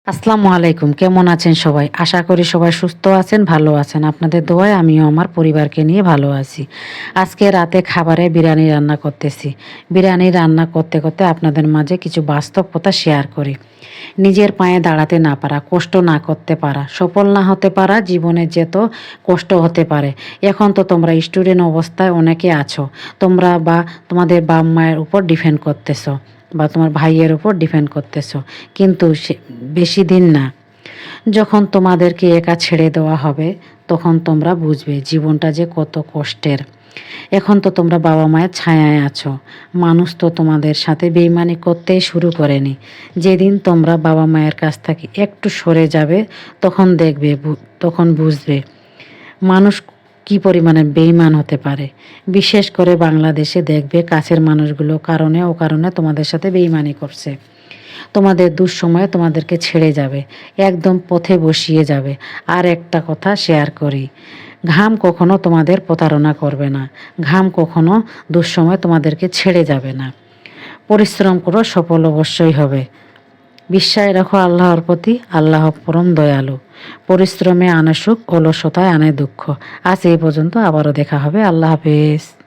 আসসালামু আলাইকুম। কেমন আছেন সবাই? আশা করি সবাই সুস্থ আছেন, ভালো আছেন। আপনাদের দোয়ায় আমিও আমার পরিবারকে নিয়ে ভালো আছি। আজকে রাতে খাবারে বিরিয়ানি রান্না করতেছি। বিরিয়ানি রান্না করতে, করতে আপনাদের মাঝে কিছু বাস্তব কথা শেয়ার করি। নিজের পায়ে দাঁড়াতে না পারা, কষ্ট না করতে পারা, সফল না হতে পারা জীবনে যেত কষ্ট হতে পারে। এখন তো তোমরা স্টুডেন্ট অবস্থায় অনেকে আছো। তোমরা বা তোমাদের বাপ-মায়ের উপর ডিপেন্ড করতেছো বা তোমার ভাইয়ের উপর ডিপেন্ড করতেছো। কিন্তু বেশি দিন না। যখন তোমাদেরকে একা ছেড়ে দেওয়া হবে তখন তোমরা বুঝবে জীবনটা যে কত কষ্টের। এখন তো তোমরা বাবা-মায়ের ছায়ায় আছো। মানুষ তো তোমাদের সাথে বেইমানি করতেই শুরু করেনি। যেদিন তোমরা বাবা-মায়ের কাছ থেকে একটু সরে যাবে তখন দেখবে, তখন বুঝবে মানুষ কি পরিমাণে বেইমান হতে পারে। বিশেষ করে বাংলাদেশে দেখবে কাছের মানুষগুলো কারণে অকারণে তোমাদের সাথে বেইমানি করছে। তোমাদের দুঃসময়ে তোমাদেরকে ছেড়ে যাবে, একদম পথে বসিয়ে যাবে। আর একটা কথা শেয়ার করি, ঘাম কখনো তোমাদের প্রতারণা করবে না। ঘাম কখনো দুঃসময়ে তোমাদেরকে ছেড়ে যাবে না। পরিশ্রম করো, সফল অবশ্যই হবে। বিশ্বাস রাখো আল্লাহর প্রতি, আল্লাহ পরম দয়ালু। পরিশ্রমে আনে সুখ, অলসতায় আনে দুঃখ। আজ এই পর্যন্ত, আবারও দেখা হবে। আল্লাহ হাফেজ।